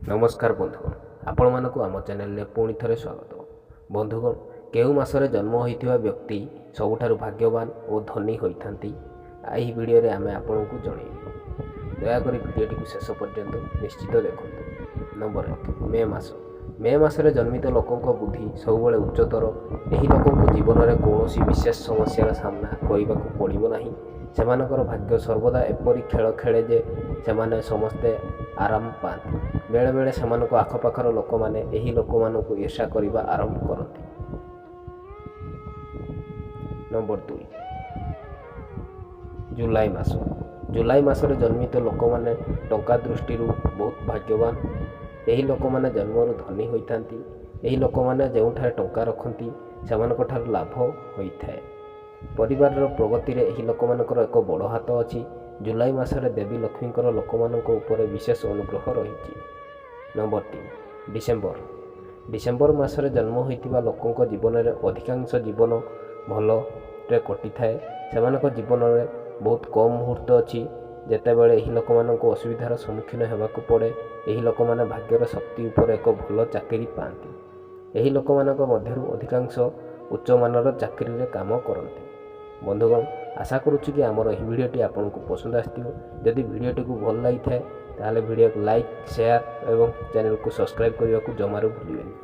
नमस्कार बंधुगण, आपण मानक आम चैनल पुणी थे स्वागत। बंधुगण, केउ मासरे जन्म होइथिबा व्यक्ति सबुठारु भाग्यवान और धनी होइथांती यही वीडियो रे आमे आपन को जणैबु। दयाकरी वीडियोटी को शेष पर्यंत निश्चित देखंतु। नंबर 1, मे मास। मे मासरे जन्मित लोकंक बुद्धि सबुबले उच्चतर। एही लोकंक जीवन में कौनसी विशेष समस्यार सामना करबाकू पड़िबो नाही। सेमानकर भाग्य सर्वदा एपरी खेल खेले जे सेमाने समस्ते आराम पाती। बेले बेले सेमानक आखपाखर लोक माने एही लोक मानकु ईर्षा करिबा आरंभ करती। नंबर 2, जुलाई मास। जुलाई मासरे जन्मित लोक माने टंका दृष्टि बहुत भाग्यवान। एही लोक माने जन्मरु धनी होइथांती। एही लोक माने जेउठारे टंका रखंती सेमानक ठार लाभ होइथाय। परिवार प्रगति रे एही लोक मानकर एक बड़ हाथ अछि। जुलाई मासरे देवी लक्ष्मीकर लोक मानक ऊपर विशेष अनुग्रह रही। Number 3, December. डिसेम्बर मासरे जन्म होइतिबा लोकंक जीवन में अधिकांश जीवन भल रे कटि थाए। सेमानक जीवन में बहुत कम मुहूर्त अछि जेतेबेले एही लोक मानक असुविधार सम्मुखीन हेबाकू पड़े। एही लोक माने भाग्यर शक्ति उपर एक भल चाकरी पाती। एही लोक मानक मध्यरु अधिकांश उच्च मानर चाकरी रे काम करते। बंधुगण, आशा करुच्ची कि आमर यह वीडियोटी आपको पसंद आसथिबो। जदि वीडियोटी को भल लगी थाए ताहले वीडियो को लाइक, शेयर और चैनल को सब्सक्राइब करने को जमारू भूलिबेनि।